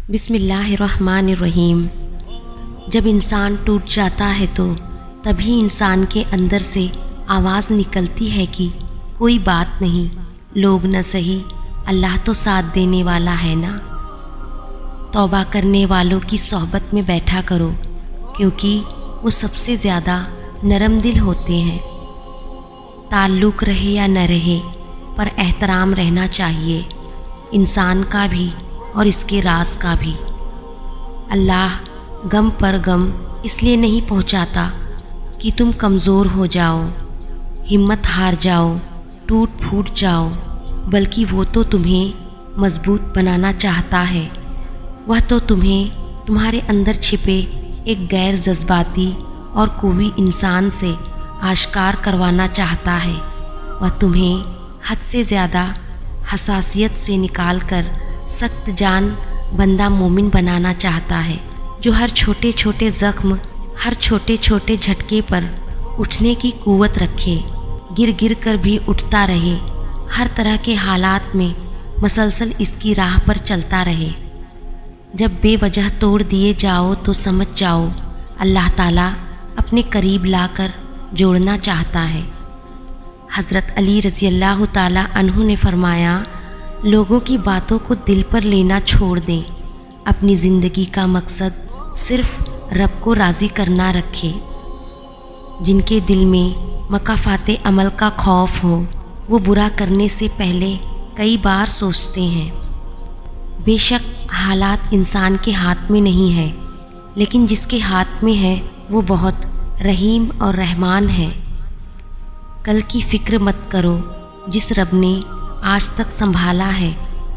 بسم اللہ الرحمن الرحیم۔ جب انسان ٹوٹ جاتا ہے تو تبھی انسان کے اندر سے آواز نکلتی ہے کہ کوئی بات نہیں، لوگ نہ سہی، اللہ تو ساتھ دینے والا ہے نا۔ توبہ کرنے والوں کی صحبت میں بیٹھا کرو، کیونکہ وہ سب سے زیادہ نرم دل ہوتے ہیں۔ تعلق رہے یا نہ رہے، پر احترام رہنا چاہیے، انسان کا بھی اور اس کے راز کا بھی۔ اللہ غم پر غم اس لیے نہیں پہنچاتا کہ تم کمزور ہو جاؤ، ہمت ہار جاؤ، ٹوٹ پھوٹ جاؤ، بلکہ وہ تو تمہیں مضبوط بنانا چاہتا ہے۔ وہ تو تمہیں تمہارے اندر چھپے ایک غیر جذباتی اور قوی انسان سے آشکار کروانا چاہتا ہے۔ وہ تمہیں حد سے زیادہ حساسیت سے نکال کر سخت جان بندہ مومن بنانا چاہتا ہے، جو ہر چھوٹے چھوٹے زخم، ہر چھوٹے چھوٹے جھٹکے پر اٹھنے کی قوت رکھے، گر گر کر بھی اٹھتا رہے، ہر طرح کے حالات میں مسلسل اس کی راہ پر چلتا رہے۔ جب بے وجہ توڑ دیے جاؤ تو سمجھ جاؤ اللہ تعالیٰ اپنے قریب لا کر جوڑنا چاہتا ہے۔ حضرت علی رضی اللہ تعالیٰ عنہ نے فرمایا، لوگوں کی باتوں کو دل پر لینا چھوڑ دیں، اپنی زندگی کا مقصد صرف رب کو راضی کرنا رکھیں۔ جن کے دل میں مکافات عمل کا خوف ہو، وہ برا کرنے سے پہلے کئی بار سوچتے ہیں۔ بے شک حالات انسان کے ہاتھ میں نہیں ہے، لیکن جس کے ہاتھ میں ہے وہ بہت رحیم اور رحمان ہے۔ کل کی فکر مت کرو، جس رب نے آج تک سنبھالا ہے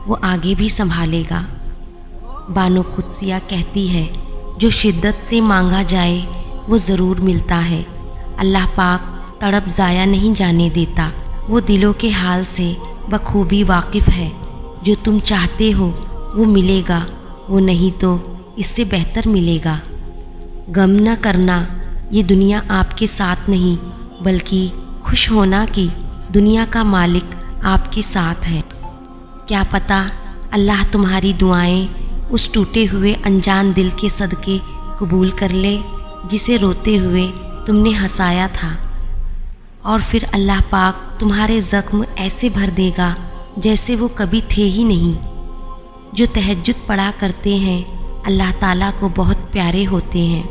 وہ آگے بھی سنبھالے گا۔ بانو قدسیہ کہتی ہے، جو شدت سے مانگا جائے وہ ضرور ملتا ہے۔ اللہ پاک تڑپ ضائع نہیں جانے دیتا، وہ دلوں کے حال سے بخوبی واقف ہے۔ جو تم چاہتے ہو وہ ملے گا، وہ نہیں تو اس سے بہتر ملے گا۔ غم نہ کرنا، یہ دنیا آپ کے ساتھ نہیں، بلکہ خوش ہونا کہ دنیا کا مالک آپ کے ساتھ ہے۔ کیا پتہ اللہ تمہاری دعائیں اس ٹوٹے ہوئے انجان دل کے صدقے قبول کر لے جسے روتے ہوئے تم نے ہنسایا تھا، اور پھر اللہ پاک تمہارے زخم ایسے بھر دے گا جیسے وہ کبھی تھے ہی نہیں۔ جو تہجد پڑھا کرتے ہیں اللہ تعالیٰ کو بہت پیارے ہوتے ہیں۔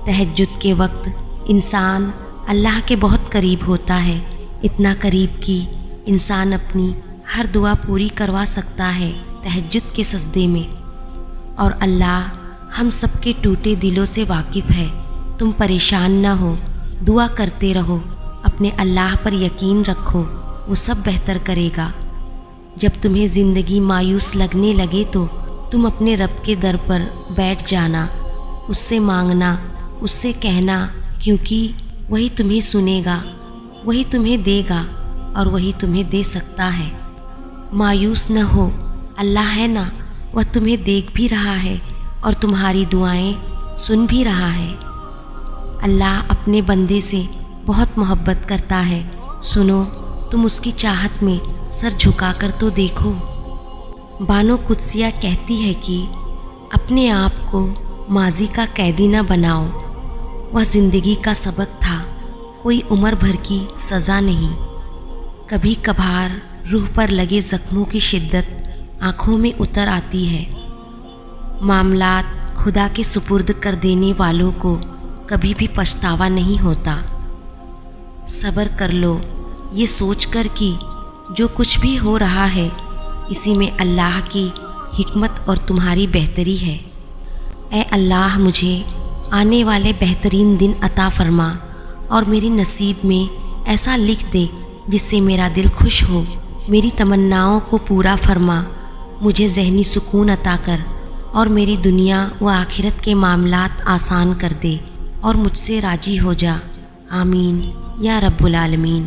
تہجد کے وقت انسان اللہ کے بہت قریب ہوتا ہے، اتنا قریب کہ انسان اپنی ہر دعا پوری کروا سکتا ہے تہجد کے سجدے میں۔ اور اللہ ہم سب کے ٹوٹے دلوں سے واقف ہے۔ تم پریشان نہ ہو، دعا کرتے رہو، اپنے اللہ پر یقین رکھو، وہ سب بہتر کرے گا۔ جب تمہیں زندگی مایوس لگنے لگے تو تم اپنے رب کے در پر بیٹھ جانا، اس سے مانگنا، اس سے کہنا، کیونکہ وہی تمہیں سنے گا، وہی تمہیں دے گا اور وہی تمہیں دے سکتا ہے۔ مایوس نہ ہو، اللہ ہے نا، وہ تمہیں دیکھ بھی رہا ہے اور تمہاری دعائیں سن بھی رہا ہے۔ اللہ اپنے بندے سے بہت محبت کرتا ہے، سنو تم اس کی چاہت میں سر جھکا کر تو دیکھو۔ بانو قدسیہ کہتی ہے کہ اپنے آپ کو ماضی کا قیدی نہ بناؤ، وہ زندگی کا سبق تھا، کوئی عمر بھر کی سزا نہیں۔ کبھی کبھار روح پر لگے زخموں کی شدت آنکھوں میں اتر آتی ہے۔ معاملات خدا کے سپرد کر دینے والوں کو کبھی بھی پچھتاوا نہیں ہوتا۔ صبر کر لو، یہ سوچ کر کہ جو کچھ بھی ہو رہا ہے اسی میں اللہ کی حکمت اور تمہاری بہتری ہے۔ اے اللہ مجھے آنے والے بہترین دن عطا فرما اور میری نصیب میں ایسا لکھ دے جس سے میرا دل خوش ہو، میری تمناؤں کو پورا فرما، مجھے ذہنی سکون عطا کر اور میری دنیا و آخرت کے معاملات آسان کر دے اور مجھ سے راضی ہو جا، آمین یا رب العالمین۔